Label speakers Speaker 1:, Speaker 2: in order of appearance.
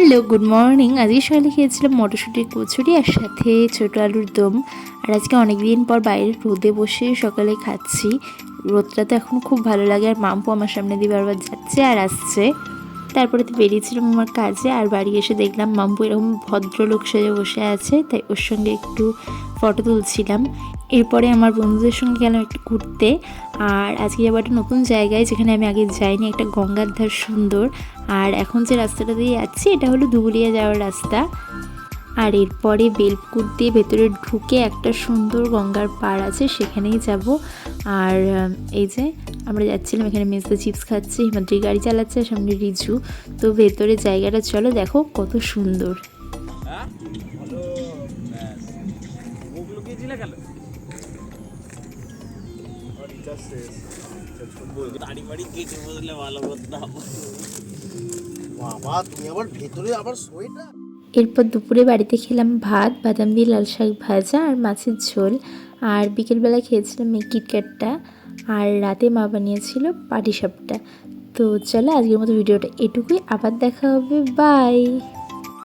Speaker 1: Hello, good morning. আজকে সকালে খেয়েছিলাম মটরশুঁটির কচুরি আর সাথে ছোটো আলুর দম। আর আজকে অনেক দিন পর বাইরে রোদে বসে সকালে খাচ্ছি। রোদটা তো এখন খুব ভালো লাগে, আর মাম্পু আমার সামনে দিয়ে বারবার যাচ্ছে আর আসছে। তারপরে তো বেরিয়েছিলাম আমার কাজে, আর বাড়ি এসে দেখলাম মাম্পু এরকম ভদ্রলোক সেজে বসে আছে, তাই ওর সঙ্গে একটু ফটো তুলছিলাম। এরপরে আমার বন্ধুদের সঙ্গে গেলাম একটু ঘুরতে। আর আজকে যাবো একটা নতুন জায়গায় যেখানে আমি আগে যাইনি, একটা গঙ্গার ধার সুন্দর। আর এখন যে রাস্তাটা দিয়ে যাচ্ছি এটা হলো ধুবুলিয়া যাওয়ার রাস্তা। আর এরপরে বেলপুকুর দিয়ে ভেতরে ঢুকে একটা সুন্দর গঙ্গার পাড় আছে, সেখানেই যাব। আর এই যে আমরা যাচ্ছিলাম, এখানে মেজদা চিপস খাচ্ছে, হিমাদ্রি গাড়ি চালাচ্ছে, সামনে রিজু। তো ভেতরে জায়গাটা চলো দেখো কত সুন্দর। এরপর দুপুরে বাড়িতে খেলাম ভাত, বাদাম দিয়ে লাল শাক ভাজা আর মাছের ঝোল। আর বিকেলবেলা খেয়েছিলাম এই কিটক্যাটটা। আর রাতে মা বানিয়েছিল পাটিসাপটা। তো চলো আজকের মতো ভিডিওটা এটুকুই, আবার দেখা হবে, বাই।